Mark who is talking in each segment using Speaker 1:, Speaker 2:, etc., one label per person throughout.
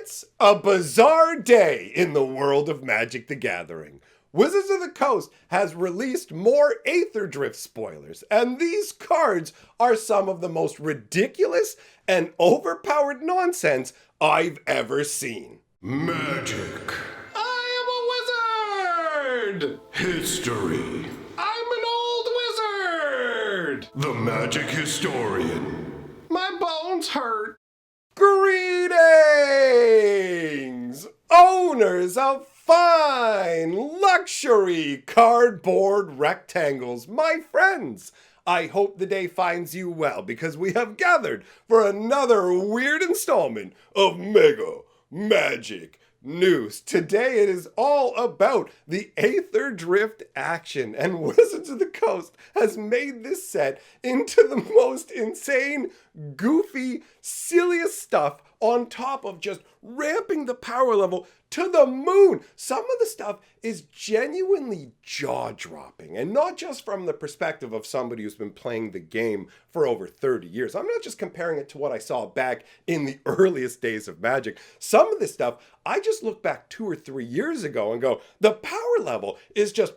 Speaker 1: It's a bizarre day in the world of Magic the Gathering. Wizards of the Coast has released more Aetherdrift spoilers, and these cards are some of the most ridiculous and overpowered nonsense I've ever seen.
Speaker 2: Magic. I am a wizard! History. I'm an old wizard! The magic historian. My bones hurt.
Speaker 1: Greetings, owners of fine luxury cardboard rectangles, my friends. I hope the day finds you well because we have gathered for another weird installment of Mega Magic News. Today it is all about the Aetherdrift action, and Wizards of the Coast has made this set into the most insane, goofy, silliest stuff on top of just ramping the power level to the moon. Some of the stuff is genuinely jaw-dropping, and not just from the perspective of somebody who's been playing the game for over 30 years. I'm not just comparing it to what I saw back in the earliest days of Magic. Some of this stuff, I just look back 2 or 3 years ago and go, the power level is just,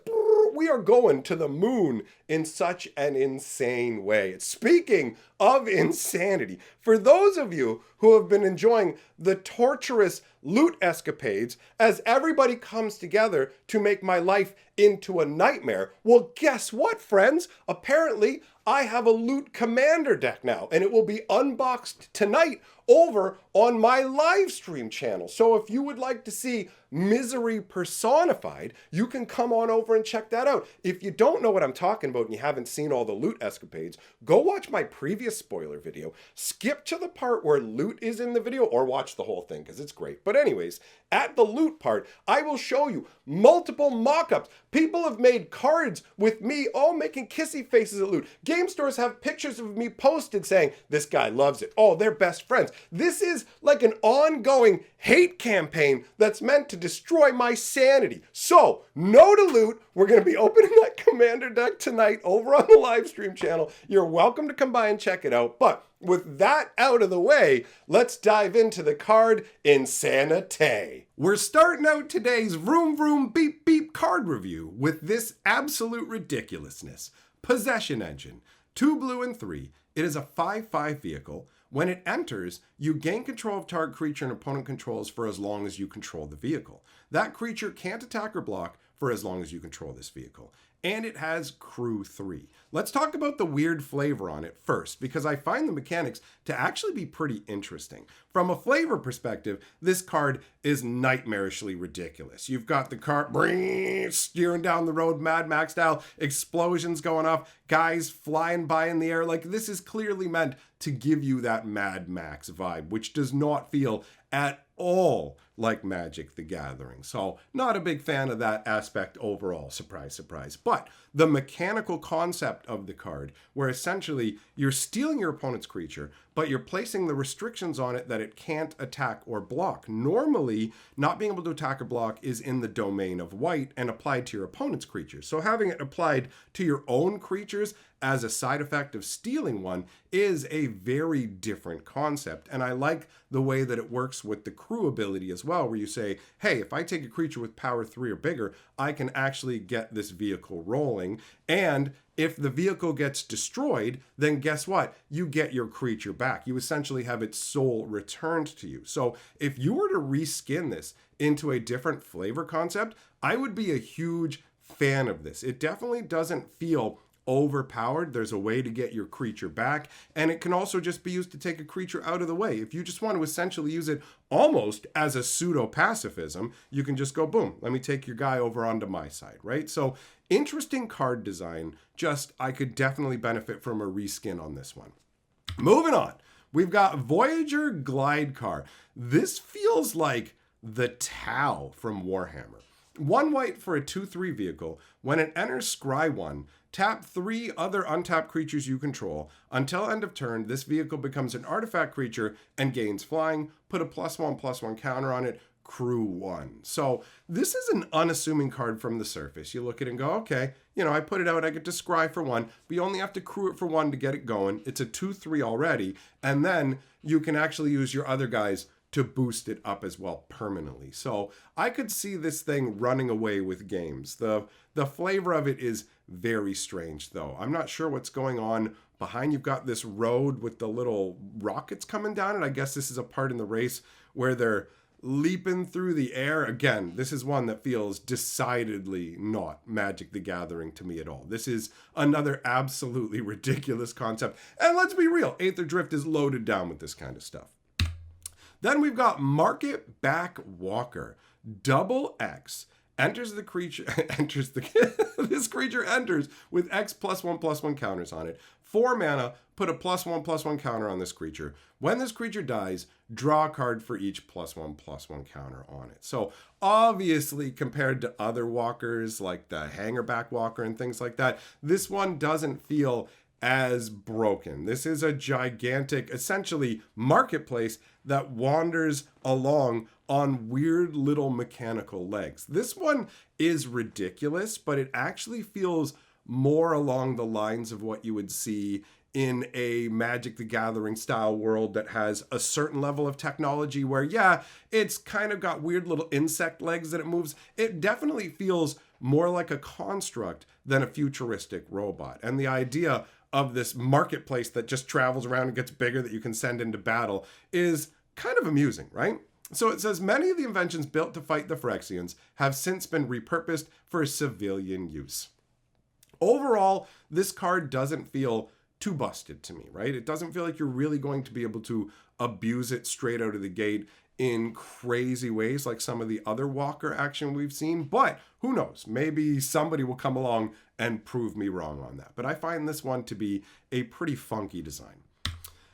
Speaker 1: we are going to the moon in such an insane way. Speaking of insanity, for those of you who have been enjoying the torturous loot escapades as everybody comes together to make my life into a nightmare, well, guess what, friends? Apparently, I have a loot commander deck now, and it will be unboxed tonight over on my live stream channel. So if you would like to see misery personified, you can come on over and check that out. If you don't know what I'm talking about and you haven't seen all the loot escapades, go watch my previous spoiler video, skip to the part where loot is in the video, or watch the whole thing because it's great. But anyways, at the loot part, I will show you multiple mock-ups. People have made cards with me all making kissy faces at loot. Game stores have pictures of me posted saying, this guy loves it. Oh, they're best friends. This is like an ongoing hate campaign that's meant to destroy my sanity. So, no to loot. We're going to be opening that commander deck tonight over on the live stream channel. You're welcome to come by and check it out. But with that out of the way, let's dive into the card Insanity. We're starting out today's vroom vroom beep beep card review with this absolute ridiculousness. Possession Engine. 2 blue and 3. It is a 5/5 vehicle. When it enters, you gain control of target creature an opponent controls for as long as you control the vehicle. That creature can't attack or block for as long as you control this vehicle. And it has Crew 3. Let's talk about the weird flavor on it first, because I find the mechanics to actually be pretty interesting. From a flavor perspective, this card is nightmarishly ridiculous. You've got the car steering down the road, Mad Max style, explosions going off, guys flying by in the air. Like, this is clearly meant to give you that Mad Max vibe, which does not feel at all like Magic the Gathering. So not a big fan of that aspect overall. Surprise, surprise. But the mechanical concept of the card, where essentially you're stealing your opponent's creature, but you're placing the restrictions on it that it can't attack or block. Normally, not being able to attack or block is in the domain of white and applied to your opponent's creatures. So having it applied to your own creatures as a side effect of stealing one is a very different concept. And I like the way that it works with the crew ability as well, where you say, hey, if I take a creature with power 3 or bigger, I can actually get this vehicle rolling. And if the vehicle gets destroyed, then guess what? You get your creature back. You essentially have its soul returned to you. So if you were to reskin this into a different flavor concept, I would be a huge fan of this. It definitely doesn't feel overpowered. There's a way to get your creature back, and it can also just be used to take a creature out of the way. If you just want to essentially use it almost as a pseudo pacifism, you can just go, boom, let me take your guy over onto my side, right? So interesting card design. Just, I could definitely benefit from a reskin on this one. Moving on, we've got Voyager Glide Car. This feels like the Tau from Warhammer. 1 white for a 2/3 vehicle. When it enters Scry 1, tap 3 other untapped creatures you control. Until end of turn, this vehicle becomes an artifact creature and gains flying. Put a +1/+1 counter on it. Crew 1. So this is an unassuming card from the surface. You look at it and go, okay, I put it out, I get to scry for 1, but you only have to crew it for 1 to get it going. It's a 2/3 already, and then you can actually use your other guys to boost it up as well permanently. So I could see this thing running away with games. The flavor of it is very strange, though. I'm not sure what's going on behind. You've got this road with the little rockets coming down it. I guess this is a part in the race where they're leaping through the air. Again, this is one that feels decidedly not Magic the Gathering to me at all. This is another absolutely ridiculous concept. And let's be real, Aetherdrift is loaded down with this kind of stuff. Then we've got Market Back Walker. Double X. This creature enters with X +1/+1 counters on it. 4 mana, put a +1/+1 counter on this creature. When this creature dies, draw a card for each +1/+1 counter on it. So obviously, compared to other walkers like the Hangerback Walker and things like that, this one doesn't feel as broken. This is a gigantic, essentially, marketplace that wanders along on weird little mechanical legs. This one is ridiculous, but it actually feels more along the lines of what you would see in a Magic the Gathering style world that has a certain level of technology where, yeah, it's kind of got weird little insect legs that it moves. It definitely feels more like a construct than a futuristic robot. And the idea of this marketplace that just travels around and gets bigger that you can send into battle is kind of amusing, right? So it says, many of the inventions built to fight the Phyrexians have since been repurposed for civilian use. Overall, this card doesn't feel too busted to me, right? It doesn't feel like you're really going to be able to abuse it straight out of the gate in crazy ways like some of the other Walker action we've seen, but who knows? Maybe somebody will come along and prove me wrong on that. But I find this one to be a pretty funky design.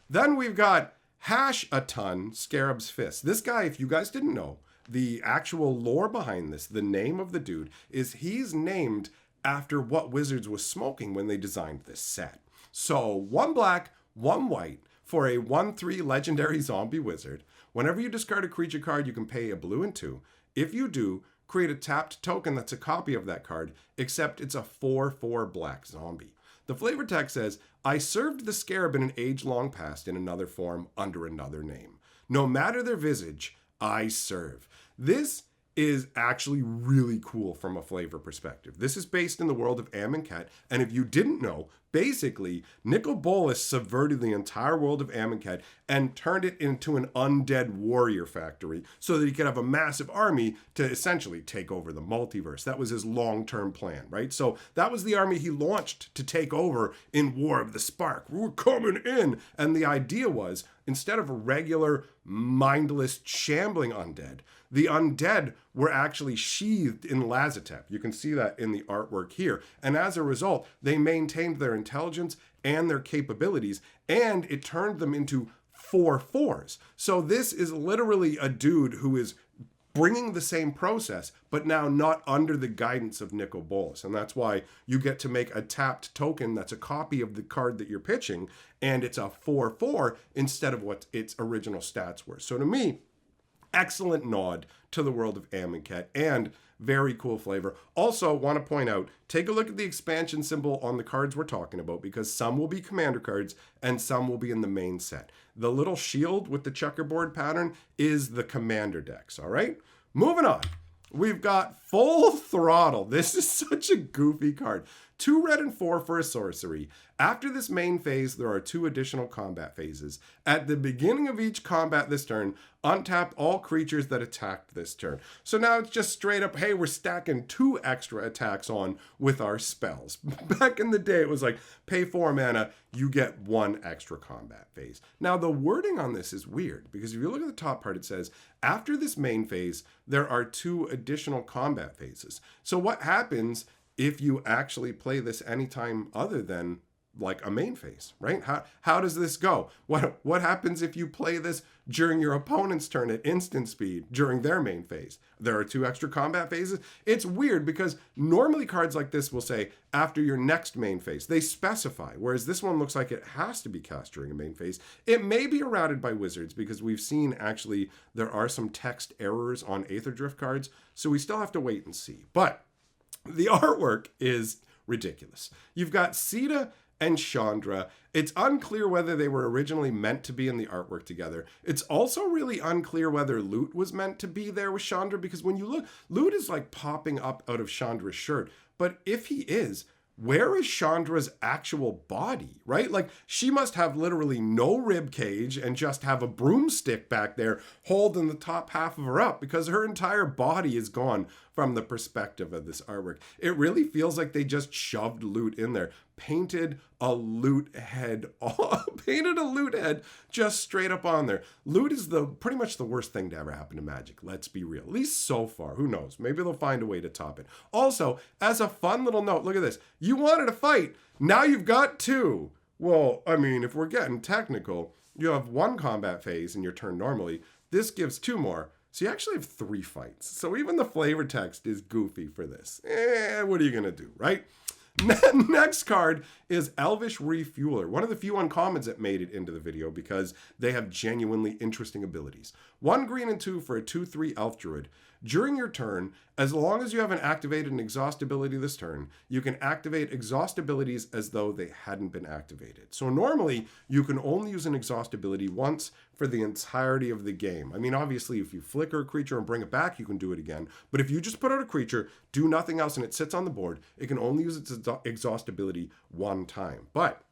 Speaker 1: Then we've got Hash-A-Ton Scarab's Fist. This guy, if you guys didn't know, the actual lore behind this, the name of the dude, is he's named after what Wizards was smoking when they designed this set. So 1 black, 1 white for a 1/3 legendary zombie wizard. Whenever you discard a creature card, you can pay a blue and 2. If you do, create a tapped token that's a copy of that card, except it's a 4/4 black zombie. The flavor text says, I served the scarab in an age long past in another form under another name. No matter their visage, I serve. This is actually really cool from a flavor perspective. This is based in the world of Amonkhet, and if you didn't know, basically, Nicol Bolas subverted the entire world of Amonkhet and turned it into an undead warrior factory so that he could have a massive army to essentially take over the multiverse. That was his long-term plan, right? So that was the army he launched to take over in War of the Spark. We're coming in! And the idea was, instead of a regular, mindless, shambling undead, the undead were actually sheathed in Lazotep. You can see that in the artwork here. And as a result, they maintained their intelligence and their capabilities, and it turned them into 4/4s. So this is literally a dude who is bringing the same process, but now not under the guidance of Nicol Bolas. And that's why you get to make a tapped token that's a copy of the card that you're pitching, and it's a 4/4 instead of what its original stats were. So to me, excellent nod to the world of Amonkhet and very cool flavor. Also, want to point out, take a look at the expansion symbol on the cards we're talking about, because some will be commander cards and some will be in the main set. The little shield with the checkerboard pattern is the commander decks, all right? Moving on. We've got Full Throttle. This is such a goofy card. 2 red and 4 for a sorcery. After this main phase, there are 2 additional combat phases. At the beginning of each combat this turn, untap all creatures that attacked this turn. So now it's just straight up, hey, we're stacking 2 extra attacks on with our spells. Back in the day, it was like, pay 4 mana, you get 1 extra combat phase. Now, the wording on this is weird, because if you look at the top part, it says, after this main phase, there are 2 additional combat phases. So what happens if you actually play this anytime other than like a main phase, right? How does this go? What happens if you play this during your opponent's turn at instant speed during their main phase? There are 2 extra combat phases. It's weird because normally cards like this will say after your next main phase. They specify, whereas this one looks like it has to be cast during a main phase. It may be errated by Wizards because we've seen actually there are some text errors on Aetherdrift cards, so we still have to wait and see. But the artwork is ridiculous. You've got Sita and Chandra. It's unclear whether they were originally meant to be in the artwork together. It's also really unclear whether Loot was meant to be there with Chandra, because when you look, Loot is like popping up out of Chandra's shirt. But if he is, where is Chandra's actual body, right? Like, she must have literally no rib cage and just have a broomstick back there holding the top half of her up, because her entire body is gone from the perspective of this artwork. It really feels like they just shoved Loot in there, painted a Loot head, just straight up on there. Loot is pretty much the worst thing to ever happen to Magic. Let's be real. At least so far. Who knows? Maybe they'll find a way to top it. Also, as a fun little note, look at this. You wanted a fight. Now you've got two. Well, I mean, if we're getting technical, you have one combat phase in your turn normally. This gives two more. So you actually have 3 fights. So even the flavor text is goofy for this. What are you going to do, right? Next card is Elvish Refueler, one of the few uncommons that made it into the video because they have genuinely interesting abilities. 1 green and 2 for a 2/3 Elf Druid. During your turn, as long as you haven't activated an exhaust ability this turn, you can activate exhaust abilities as though they hadn't been activated. So normally, you can only use an exhaust ability once for the entirety of the game. I mean, obviously, if you flicker a creature and bring it back, you can do it again. But if you just put out a creature, do nothing else, and it sits on the board, it can only use its exhaust ability one time. But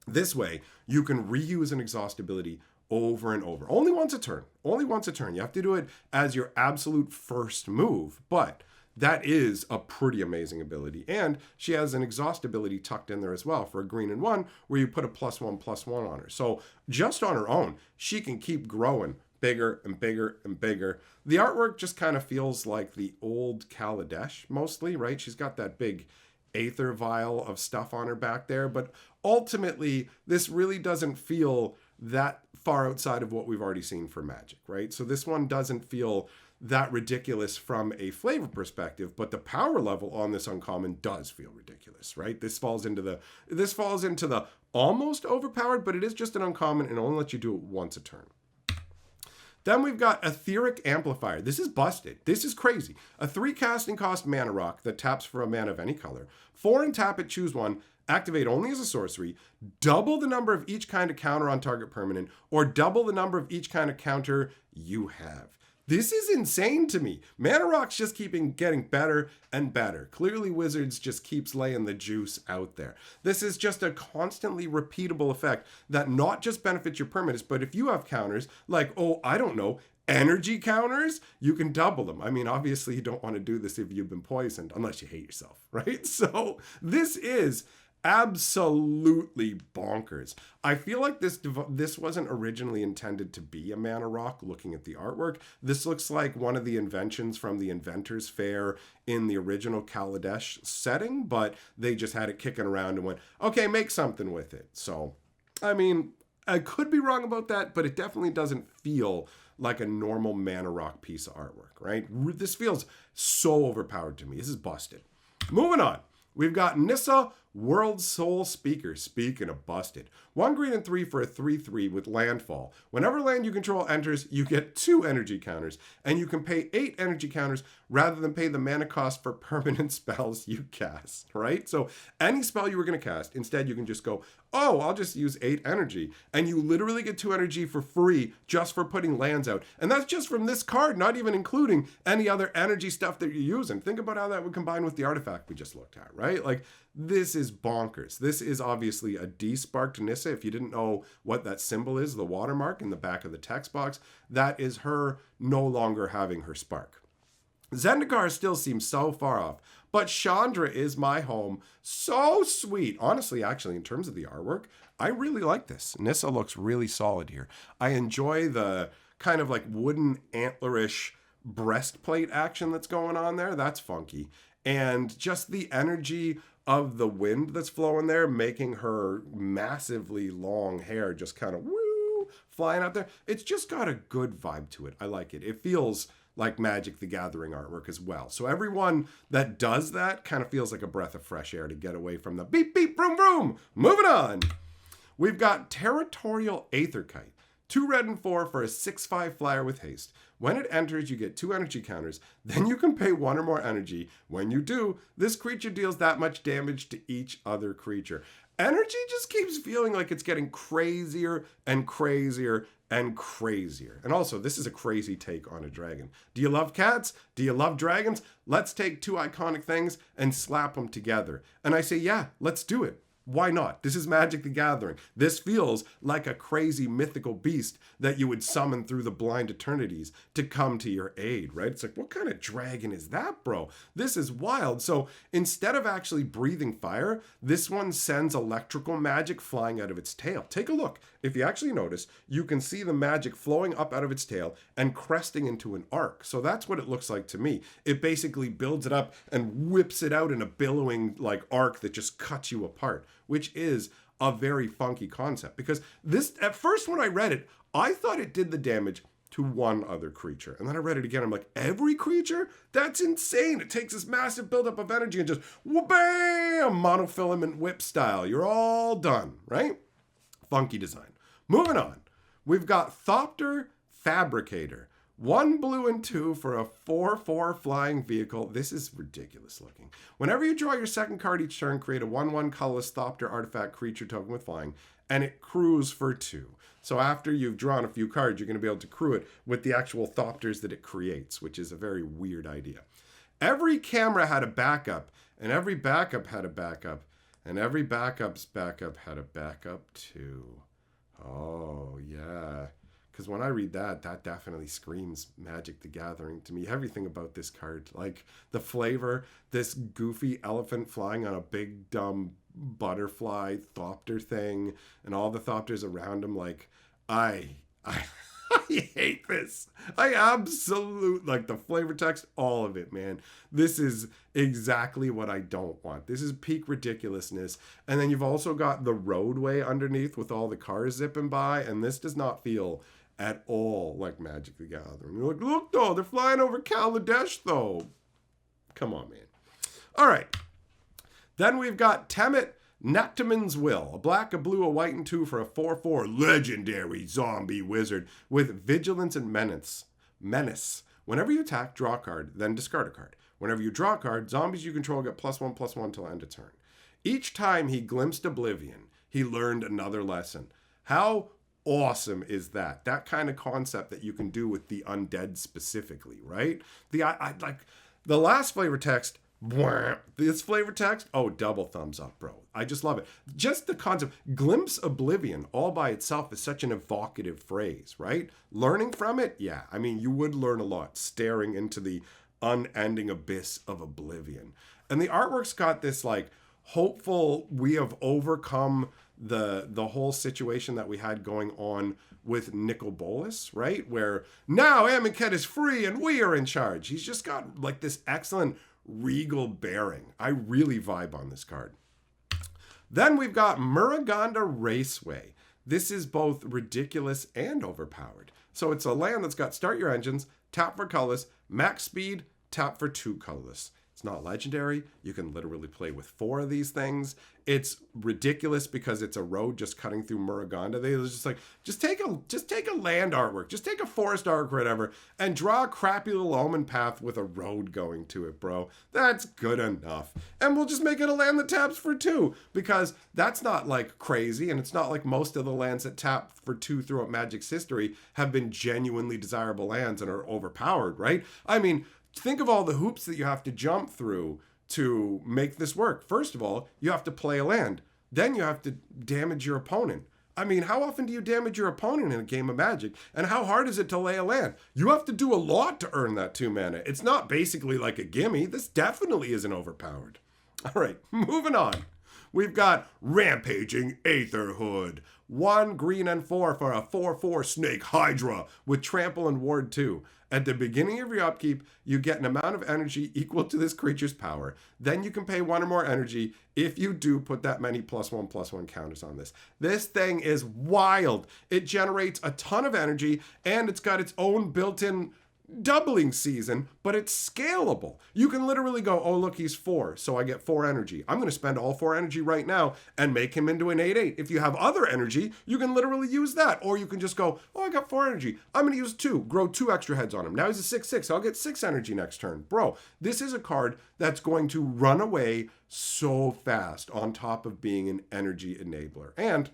Speaker 1: this way, you can reuse an exhaust ability over and over. Only once a turn. Only once a turn. You have to do it as your absolute first move, but that is a pretty amazing ability. And she has an exhaust ability tucked in there as well for a green and 1, where you put a +1/+1 on her. So just on her own, she can keep growing bigger and bigger and bigger. The artwork just kind of feels like the old Kaladesh mostly, right? She's got that big Aether vial of stuff on her back there, but ultimately this really doesn't feel that far outside of what we've already seen for Magic, right? So this one doesn't feel that ridiculous from a flavor perspective, but the power level on this uncommon does feel ridiculous, right? This falls into the almost overpowered, but it is just an uncommon and only lets you do it once a turn. Then we've got Etheric Amplifier. This is busted. This is crazy. A 3 casting cost mana rock that taps for a mana of any color. 4 and tap it, choose 1. Activate only as a sorcery. Double the number of each kind of counter on target permanent, or double the number of each kind of counter you have. This is insane to me. Mana Rock's just getting better and better. Clearly Wizards just keeps laying the juice out there. This is just a constantly repeatable effect that not just benefits your permanents, but if you have counters, like, energy counters, you can double them. I mean, obviously you don't want to do this if you've been poisoned, unless you hate yourself, right? So this is absolutely bonkers. I feel like this wasn't originally intended to be a mana rock looking at the artwork. This looks like one of the inventions from the Inventors Fair in the original Kaladesh setting, but they just had it kicking around and went, okay, make something with it. So, I mean, I could be wrong about that, but it definitely doesn't feel like a normal mana rock piece of artwork, right? This feels so overpowered to me. This is busted. Moving on. We've got Nissa, World Soul Speaker. Speaking of busted. 1 green and 3 for a 3/3 with landfall. Whenever land you control enters, you get 2 energy counters, and you can pay 8 energy counters rather than pay the mana cost for permanent spells you cast, right? So any spell you were going to cast, instead you can just go, oh, I'll just use 8 energy. And you literally get 2 energy for free just for putting lands out. And that's just from this card, not even including any other energy stuff that you're using. Think about how that would combine with the artifact we just looked at, right? Like, this is bonkers. This is obviously a desparked Nissa. If you didn't know what that symbol is, the watermark in the back of the text box, that is her no longer having her spark. Zendikar still seems so far off, but Chandra is my home. So sweet. Honestly, actually, in terms of the artwork, I really like this. Nissa looks really solid here. I enjoy the kind of like wooden antlerish breastplate action that's going on there. That's funky. And just the energy of the wind that's flowing there, making her massively long hair just kind of woo, flying out there. It's just got a good vibe to it. I like it. It feels like Magic the Gathering artwork as well. So everyone that does that kind of feels like a breath of fresh air to get away from the beep, beep, vroom, vroom. Moving on. We've got Territorial Aetherkite. 2 red and 4 for a 6/5 flyer with haste. When it enters, you get 2 energy counters. Then you can pay 1 or more energy. When you do, this creature deals that much damage to each other creature. energy just keeps feeling like it's getting crazier and crazier and crazier. And also, this is a crazy take on a dragon. Do you love cats? Do you love dragons? Let's take two iconic things and slap them together. And I say, yeah, let's do it. Why not? This is Magic the Gathering. This feels like a crazy mythical beast that you would summon through the blind eternities to come to your aid, right? It's like, what kind of dragon is that, bro? This is wild. So instead of actually breathing fire, this one sends electrical magic flying out of its tail. Take a look. If you actually notice, you can see the magic flowing up out of its tail and cresting into an arc. So that's what it looks like to me. It basically builds it up and whips it out in a billowing like arc that just cuts you apart, which is a very funky concept. Because this, at first when I read it, I thought it did the damage to one other creature. And then I read it again. I'm like, every creature? That's insane. It takes this massive buildup of energy and just, bam, monofilament whip style. You're all done, right? Funky design. Moving on. We've got Thopter Fabricator. 1 blue and 2 for a 4/4 flying vehicle. This is ridiculous looking. Whenever you draw your second card each turn, create a 1/1 colorless Thopter artifact creature token with flying, and it crews for 2. So after you've drawn a few cards, you're going to be able to crew it with the actual Thopters that it creates, which is a very weird idea. Every camera had a backup, and every backup had a backup, and every backup's backup had a backup too. Oh, yeah. Because when I read that, that definitely screams Magic the Gathering to me. Everything about this card, like the flavor, this goofy elephant flying on a big dumb butterfly Thopter thing, and all the Thopters around him. Like, I hate this. I absolutely, like the flavor text, all of it, man. This is exactly what I don't want. This is peak ridiculousness. And then you've also got the roadway underneath with all the cars zipping by, and this does not feel at all like Magic the Gathering. You're like, look though, they're flying over Kaladesh though. Come on, man. All right. Then we've got Temet Nectaman's Will. A black, a blue, a white, and 2 for a 4/4 legendary zombie wizard with vigilance and menace. Whenever you attack, draw a card, then discard a card. Whenever you draw a card, zombies you control get +1/+1 till end of turn. Each time he glimpsed oblivion, he learned another lesson. How awesome is that? That kind of concept that you can do with the undead specifically, right? I like the last flavor text. This flavor text, oh, double thumbs up, bro. I just love it. Just the concept, glimpse oblivion all by itself is such an evocative phrase, right? Learning from it, yeah. I mean, you would learn a lot staring into the unending abyss of oblivion. And the artwork's got this like hopeful, we have overcome the whole situation that we had going on with Nicol Bolas, right? Where now Amonkhet is free and we are in charge. He's just got like this excellent regal bearing. I really vibe on this card. Then we've got Muraganda Raceway. This is both ridiculous and overpowered. So it's a land that's got start your engines, tap for colorless, max speed, tap for 2 colorless. It's not legendary. You can literally play with 4 of these things. It's ridiculous because it's a road just cutting through Muraganda. They was just like, just take a land artwork, just take a forest artwork, whatever, and draw a crappy little omen path with a road going to it, bro. That's good enough. And we'll just make it a land that taps for 2 because that's not like crazy, and it's not like most of the lands that tap for 2 throughout Magic's history have been genuinely desirable lands and are overpowered, right? I mean, think of all the hoops that you have to jump through to make this work. First of all, you have to play a land. Then you have to damage your opponent. I mean, how often do you damage your opponent in a game of Magic? And how hard is it to lay a land? You have to do a lot to earn that 2 mana. It's not basically like a gimme. This definitely isn't overpowered. All right, moving on. We've got Rampaging Aetherhood. 1 green and 4 for a 4/4 Snake Hydra with Trample and Ward 2. At the beginning of your upkeep, you get an amount of energy equal to this creature's power. Then you can pay 1 or more energy. If you do, put that many +1/+1 counters on this. This thing is wild. It generates a ton of energy, and it's got its own built-in doubling season, but it's scalable. You can literally go, oh, look, he's 4, so I get 4 energy. I'm going to spend all 4 energy right now and make him into an 8/8. If you have other energy, you can literally use that. Or you can just go, oh, I got 4 energy. I'm going to use 2, grow 2 extra heads on him. Now he's a 6/6. I'll get 6 energy next turn. Bro, this is a card that's going to run away so fast on top of being an energy enabler. And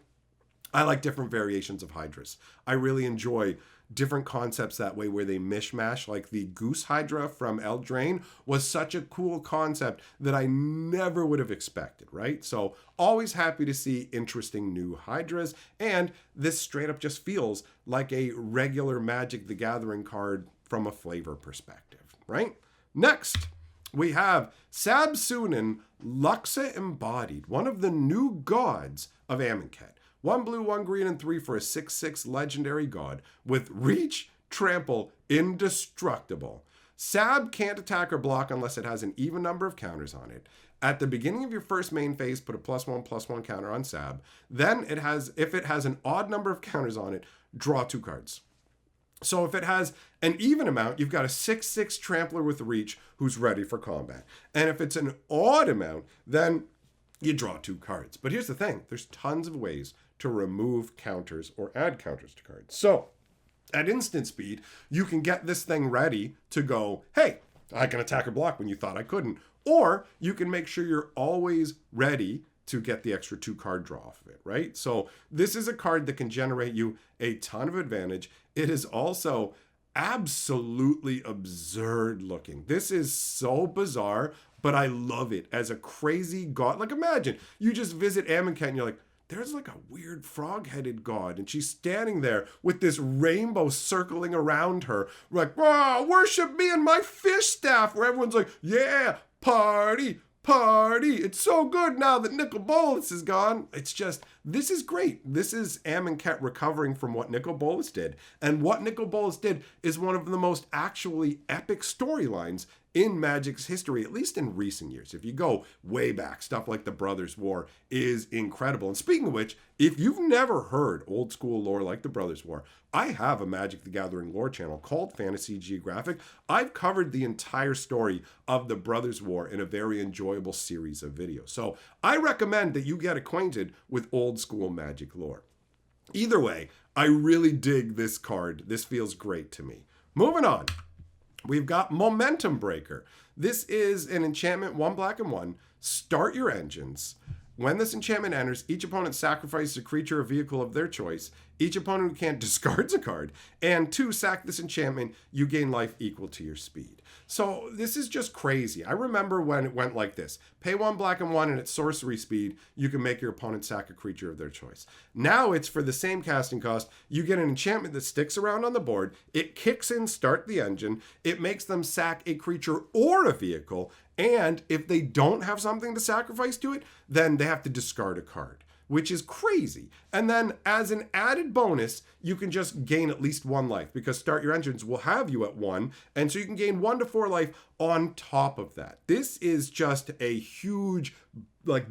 Speaker 1: I like different variations of Hydras. I really enjoy different concepts that way where they mishmash. Like the Goose Hydra from Eldraine was such a cool concept that I never would have expected, right? So always happy to see interesting new Hydras, and this straight up just feels like a regular Magic the Gathering card from a flavor perspective, right? Next, we have Sabsunin Luxa Embodied, one of the new gods of Amonkhet. 1 blue, 1 green, and 3 for a 6/6 legendary god with reach, trample, indestructible. Sab can't attack or block unless it has an even number of counters on it. At the beginning of your first main phase, put a +1/+1 counter on Sab. Then if it has an odd number of counters on it, draw 2 cards. So if it has an even amount, you've got a 6/6 trampler with reach who's ready for combat. And if it's an odd amount, then you draw 2 cards. But here's the thing, there's tons of ways to remove counters or add counters to cards. So at instant speed, you can get this thing ready to go, hey, I can attack or block when you thought I couldn't. Or you can make sure you're always ready to get the extra 2 card draw off of it, right? So this is a card that can generate you a ton of advantage. It is also absolutely absurd looking. This is so bizarre, but I love it as a crazy god. Like imagine you just visit Amonkhet and you're like, there's like a weird frog-headed god, and she's standing there with this rainbow circling around her. We're like, wow, worship me and my fish staff, where everyone's like, yeah, party, party. It's so good now that Nicol Bolas is gone. It's just, this is great. This is Amonkhet recovering from what Nicol Bolas did. And what Nicol Bolas did is one of the most actually epic storylines in Magic's history, at least in recent years. If you go way back, stuff like the Brothers' War is incredible. And speaking of which, if you've never heard old school lore like the Brothers' War, I have a Magic the Gathering lore channel called Fantasy Geographic. I've covered the entire story of the Brothers' War in a very enjoyable series of videos. So I recommend that you get acquainted with old school Magic lore. Either way, I really dig this card. This feels great to me. Moving on. We've got Momentum Breaker. This is an enchantment, 1 black and 1. Start your engines. When this enchantment enters, each opponent sacrifices a creature or vehicle of their choice. Each opponent who can't discards a card. And 2, sack this enchantment, you gain life equal to your speed. So this is just crazy. I remember when it went like this. Pay 1 black and 1 and at sorcery speed, you can make your opponent sack a creature of their choice. Now it's for the same casting cost. You get an enchantment that sticks around on the board. It kicks in start the engine. It makes them sack a creature or a vehicle. And if they don't have something to sacrifice to it, then they have to discard a card, which is crazy. And then as an added bonus, you can just gain at least 1 life because start your engines will have you at 1. And so you can gain 1 to 4 life on top of that. This is just a huge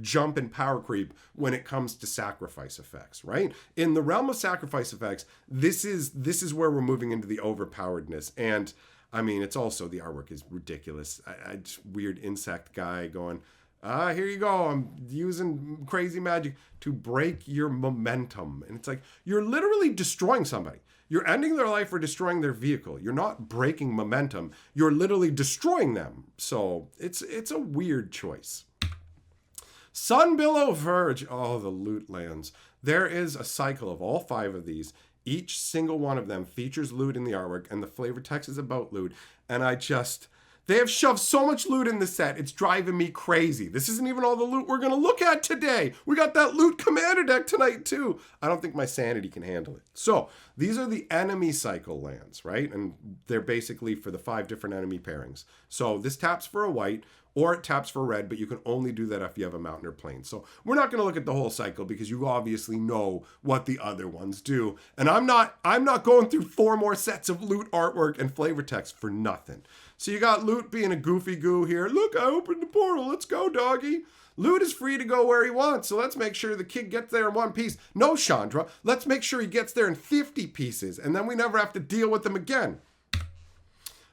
Speaker 1: jump in power creep when it comes to sacrifice effects, right? In the realm of sacrifice effects, this is where we're moving into the overpoweredness. And I mean, it's also, the artwork is ridiculous. I just weird insect guy going, here you go. I'm using crazy magic to break your momentum. And it's like, you're literally destroying somebody. You're ending their life or destroying their vehicle. You're not breaking momentum. You're literally destroying them. So it's a weird choice. Sunbillow Verge. Oh, the loot lands. There is a cycle of all 5 of these. Each single one of them features loot in the artwork, and the flavor text is about loot. And they have shoved so much loot in the set, it's driving me crazy. This isn't even all the loot we're going to look at today. We got that loot commander deck tonight, too. I don't think my sanity can handle it. So, these are the enemy cycle lands, right? And they're basically for the 5 different enemy pairings. So, this taps for a white, or it taps for red, but you can only do that if you have a mountain or plain. So we're not going to look at the whole cycle because you obviously know what the other ones do. And I'm not going through 4 more sets of loot artwork and flavor text for nothing. So you got loot being a goofy goo here. Look, I opened the portal. Let's go, doggy. Loot is free to go where he wants, so let's make sure the kid gets there in 1 piece. No, Chandra, let's make sure he gets there in 50 pieces, and then we never have to deal with him again.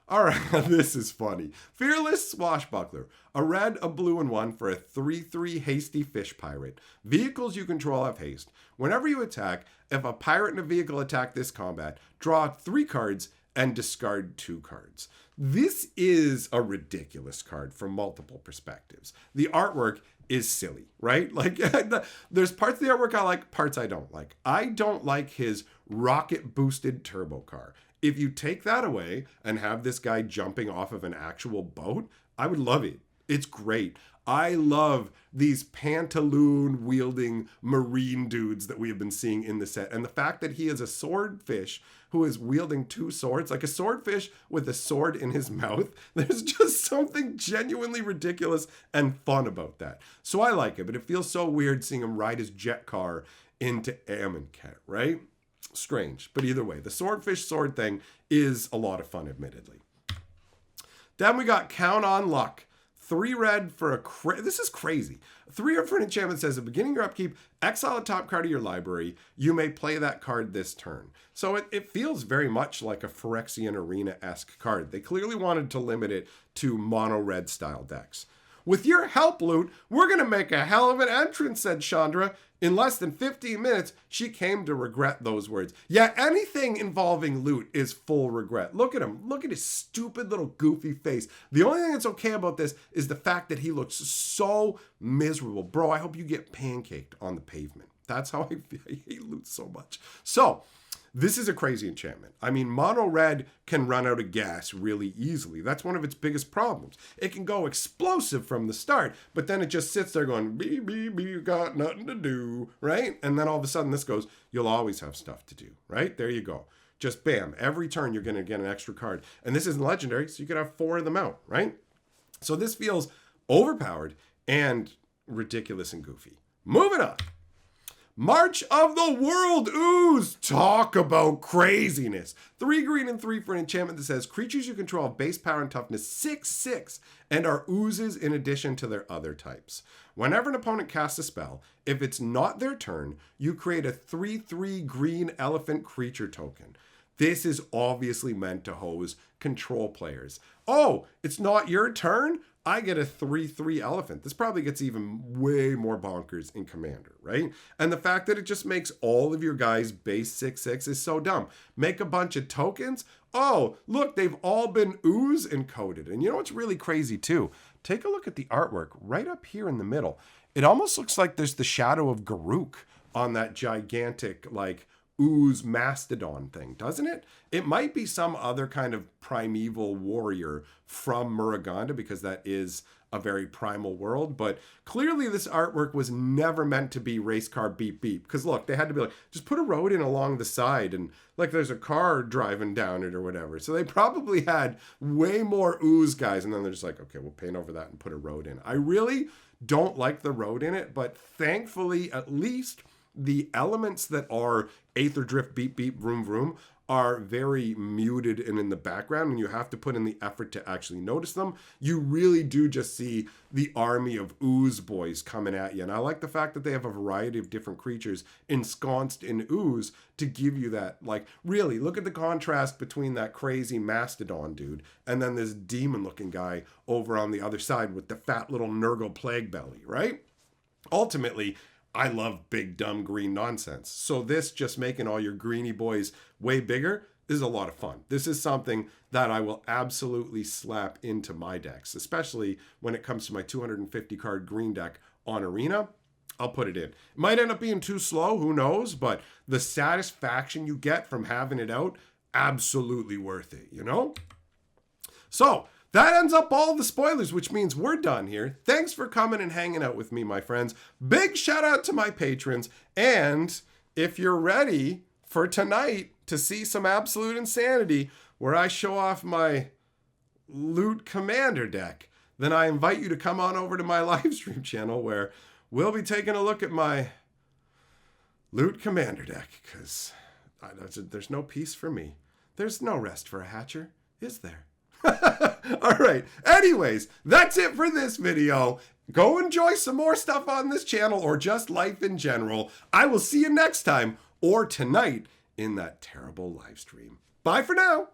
Speaker 1: All right, this is funny. Fearless Swashbuckler. A red, a blue, and one for a 3/3 hasty fish pirate. Vehicles you control have haste. Whenever you attack, if a pirate and a vehicle attack this combat, draw 3 cards and discard 2 cards. This is a ridiculous card from multiple perspectives. The artwork is silly, right? Like, there's parts of the artwork I like, parts I don't like. I don't like his rocket boosted turbo car. If you take that away and have this guy jumping off of an actual boat, I would love it. It's great. I love these pantaloon wielding marine dudes that we have been seeing in the set. And the fact that he is a swordfish who is wielding 2 swords, like a swordfish with a sword in his mouth. There's just something genuinely ridiculous and fun about that. So I like it, but it feels so weird seeing him ride his jet car into Amonkhet, right? Strange, but either way, the swordfish sword thing is a lot of fun, admittedly. Then we got Count on Luck. 3 red for a this is crazy. 3 red for an enchantment says at the beginning of your upkeep, exile a top card of your library. You may play that card this turn. So it feels very much like a Phyrexian Arena-esque card. They clearly wanted to limit it to mono red style decks. With your help, Loot, we're going to make a hell of an entrance, said Chandra. In less than 15 minutes, she came to regret those words. Yeah, anything involving Loot is full regret. Look at him. Look at his stupid little goofy face. The only thing that's okay about this is the fact that he looks so miserable. Bro, I hope you get pancaked on the pavement. That's how I feel. I hate Loot so much. So, this is a crazy enchantment. I mean, mono red can run out of gas really easily. That's one of its biggest problems. It can go explosive from the start, but then it just sits there going, beep, beep, beep, got nothing to do, right? And then all of a sudden this goes, you'll always have stuff to do, right? There you go. Just bam, every turn you're going to get an extra card. And this isn't legendary, so you could have 4 of them out, right? So this feels overpowered and ridiculous and goofy. Moving on. March of the World Ooze. Talk about craziness. 3 green and 3 for an enchantment that says creatures you control have base power and toughness 6/6 and are oozes in addition to their other types. Whenever an opponent casts a spell, if it's not their turn, you create a 3/3 green elephant creature token. This is obviously meant to hose control players. Oh, it's not your turn? I get a 3/3 elephant. This probably gets even way more bonkers in Commander, right? And the fact that it just makes all of your guys base 6/6 is so dumb. Make a bunch of tokens. Oh, look, they've all been ooze encoded. And you know what's really crazy too? Take a look at the artwork right up here in the middle. It almost looks like there's the shadow of Garruk on that gigantic, like, ooze mastodon thing, doesn't it? It might be some other kind of primeval warrior from Muruganda because that is a very primal world, but clearly this artwork was never meant to be race car beep beep, because look, they had to be like, just put a road in along the side and like there's a car driving down it or whatever. So they probably had way more ooze guys, and then they're just like, okay, we'll paint over that and put a road in. I really don't like the road in it, but thankfully at least the elements that are Aetherdrift, beep, beep, vroom, vroom are very muted and in the background, and you have to put in the effort to actually notice them. You really do just see the army of ooze boys coming at you. And I like the fact that they have a variety of different creatures ensconced in ooze to give you that, like, really, look at the contrast between that crazy mastodon dude and then this demon-looking guy over on the other side with the fat little Nurgle plague belly, right? Ultimately, I love big, dumb, green nonsense. So this just making all your greeny boys way bigger is a lot of fun. This is something that I will absolutely slap into my decks, especially when it comes to my 250 card green deck on Arena. I'll put it in. It might end up being too slow, who knows, but the satisfaction you get from having it out, absolutely worth it, you know? So, that ends up all the spoilers, which means we're done here. Thanks for coming and hanging out with me, my friends. Big shout out to my patrons. And if you're ready for tonight to see some absolute insanity where I show off my Loot Commander deck, then I invite you to come on over to my live stream channel where we'll be taking a look at my Loot Commander deck, because there's no peace for me. There's no rest for a hatcher, is there? All right. Anyways, that's it for this video. Go enjoy some more stuff on this channel or just life in general. I will see you next time or tonight in that terrible live stream. Bye for now.